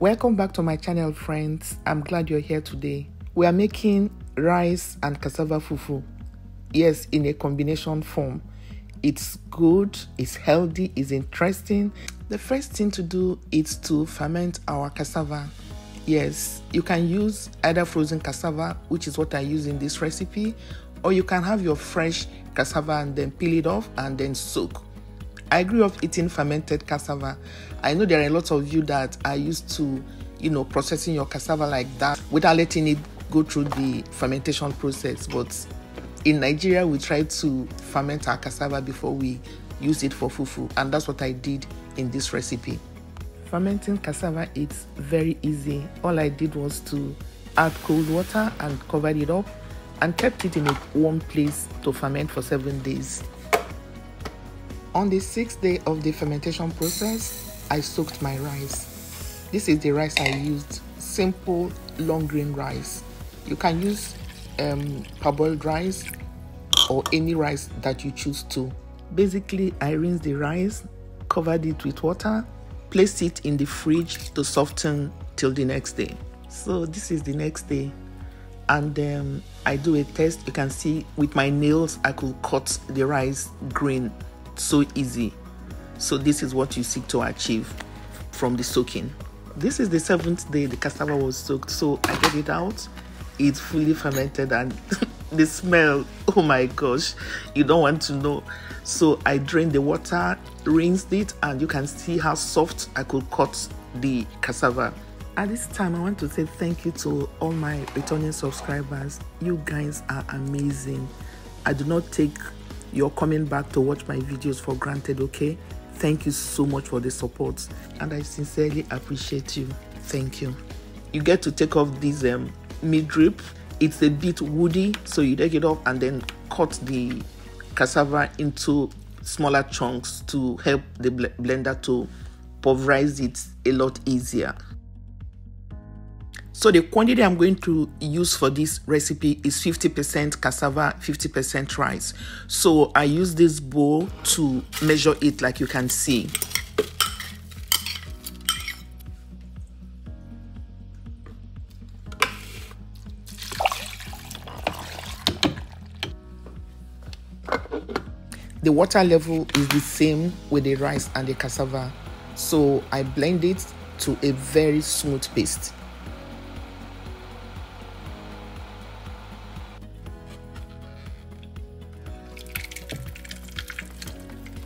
Welcome back to my channel, friends. I'm glad you're here today. We are making rice and cassava fufu. Yes, in a combination form. It's good, it's healthy, it's interesting. The first thing to do is to ferment our cassava. Yes, you can use either frozen cassava, which is what I use in this recipe, or you can have your fresh cassava and then peel it off and then soak. I grew up eating fermented cassava. I know there are a lot of you that are used to, processing your cassava like that without letting it go through the fermentation process. But in Nigeria, we try to ferment our cassava before we use it for fufu. And that's what I did in this recipe. Fermenting cassava is very easy. All I did was to add cold water and covered it up and kept it in a warm place to ferment for 7 days. On the 6th day of the fermentation process, I soaked my rice. This is the rice I used, simple long grain rice. You can use parboiled rice or any rice that you choose to. Basically, I rinsed the rice, covered it with water, placed it in the fridge to soften till the next day. So this is the next day, and I do a test. You can see with my nails, I could cut the rice grain so easy. So this is what you seek to achieve from the soaking. This is the 7th day the cassava was soaked, so I get it out. It's fully fermented and the smell, oh my gosh, you don't want to know. So I drained the water, rinsed it, and you can see how soft I could cut the cassava. At this time, I want to say thank you to all my returning subscribers. You guys are amazing. I do not take your coming back to watch my videos for granted, okay? Thank you so much for the support, and I sincerely appreciate you. Thank you. You get to take off this mid-rib. It's a bit woody, so you take it off and then cut the cassava into smaller chunks to help the blender to pulverize it a lot easier. So the quantity I'm going to use for this recipe is 50% cassava, 50% rice. So I use this bowl to measure it, like you can see. The water level is the same with the rice and the cassava. So I blend it to a very smooth paste.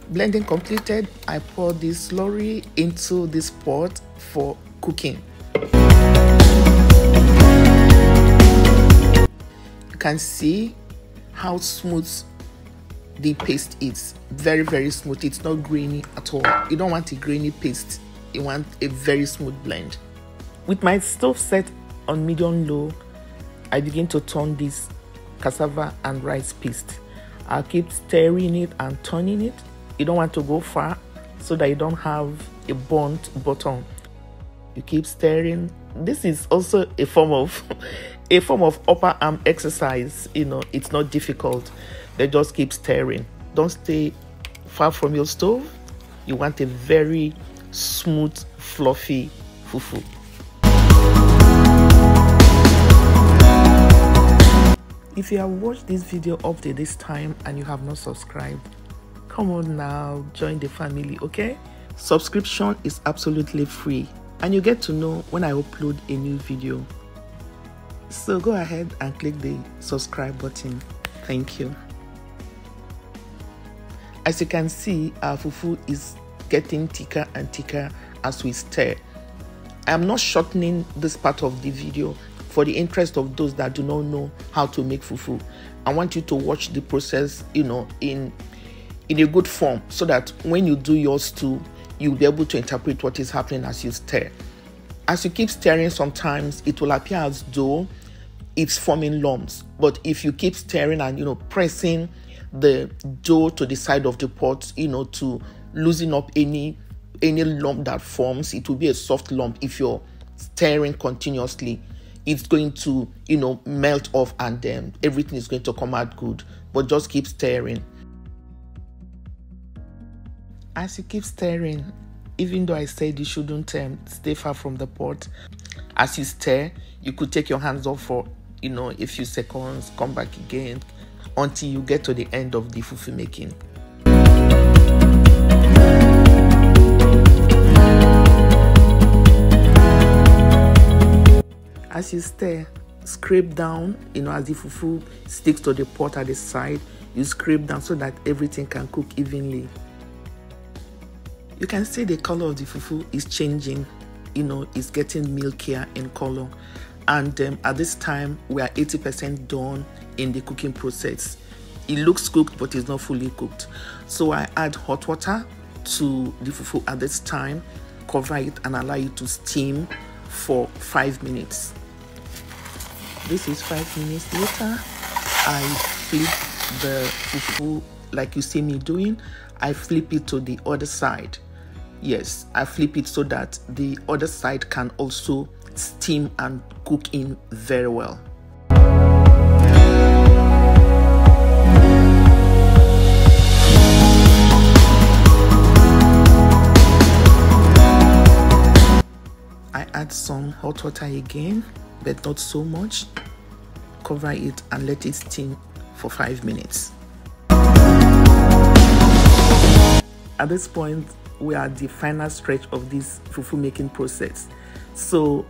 Blending completed, I pour this slurry into this pot for cooking. You can see how smooth the paste is. Very, very smooth. It's not grainy at all. You don't want a grainy paste. You want a very smooth blend. With my stove set on medium-low, I begin to turn this cassava and rice paste. I'll keep stirring it and turning it. You don't want to go far so that you don't have a burnt bottom. You keep stirring. This is also a form of upper arm exercise. It's not difficult. They just keep stirring. Don't stay far from your stove. You want a very smooth, fluffy fufu. If you have watched this video up to this time and you have not subscribed, come on now, join the family, okay? Subscription is absolutely free and you get to know when I upload a new video. So go ahead and click the subscribe button. Thank you. As you can see, our fufu is getting thicker and thicker as we stir. I am not shortening this part of the video for the interest of those that do not know how to make fufu. I want you to watch the process, in a good form, so that when you do yours too, you'll be able to interpret what is happening as you stir. As you keep stirring, sometimes it will appear as though it's forming lumps, but if you keep stirring and pressing the dough to the side of the pot, to loosen up any lump that forms, it will be a soft lump. If you're stirring continuously, it's going to melt off and then everything is going to come out good. But just keep stirring. As you keep stirring, Even though I said you shouldn't stay far from the pot, as you stir, you could take your hands off for a few seconds, come back again until you get to the end of the fufu making. As you stir, scrape down, as the fufu sticks to the pot at the side, you scrape down so that everything can cook evenly. You can see the color of the fufu is changing, it's getting milkier in color. And at this time, we are 80% done in the cooking process. It looks cooked, but it's not fully cooked. So I add hot water to the fufu at this time, cover it and allow it to steam for 5 minutes. This is 5 minutes later. I flip the fufu like you see me doing. I flip it to the other side. Yes, I flip it so that the other side can also steam and cook in very well. I add some hot water again, but not so much. Cover it and let it steam for 5 minutes. At this point, we are at the final stretch of this fufu making process. So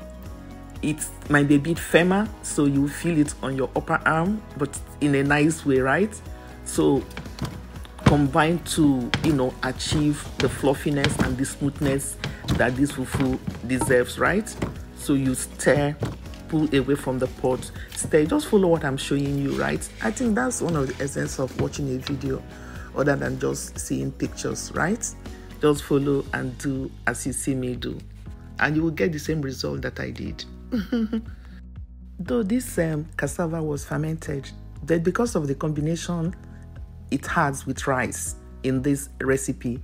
it might be a bit firmer, so you feel it on your upper arm, but in a nice way, right? So combine to achieve the fluffiness and the smoothness that this fufu deserves, right? So you stir, pull away from the pot, stir. Just follow what I'm showing you, right? I think that's one of the essence of watching a video other than just seeing pictures, right? Just follow and do as you see me do, and you will get the same result that I did. Though this cassava was fermented, but because of the combination it has with rice in this recipe,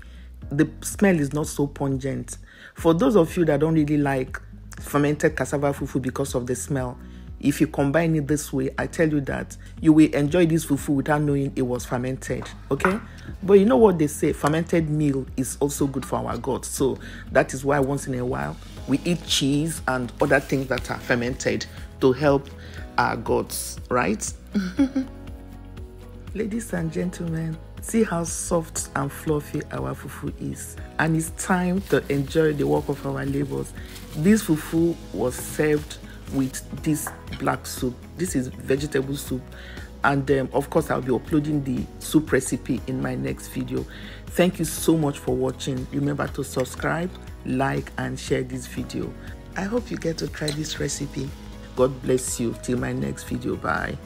the smell is not so pungent. For those of you that don't really like fermented cassava fufu because of the smell, if you combine it this way, I tell you that you will enjoy this fufu without knowing it was fermented, okay? But you know what they say, fermented meal is also good for our gut. So that is why once in a while we eat cheese and other things that are fermented to help our guts, right? Ladies and gentlemen, see how soft and fluffy our fufu is. And it's time to enjoy the work of our labors. This fufu was served with this black soup. This is vegetable soup, and of course I'll be uploading the soup recipe in my next video. Thank you so much for watching. Remember to subscribe, like and share this video. I hope you get to try this recipe. God bless you till my next video. Bye.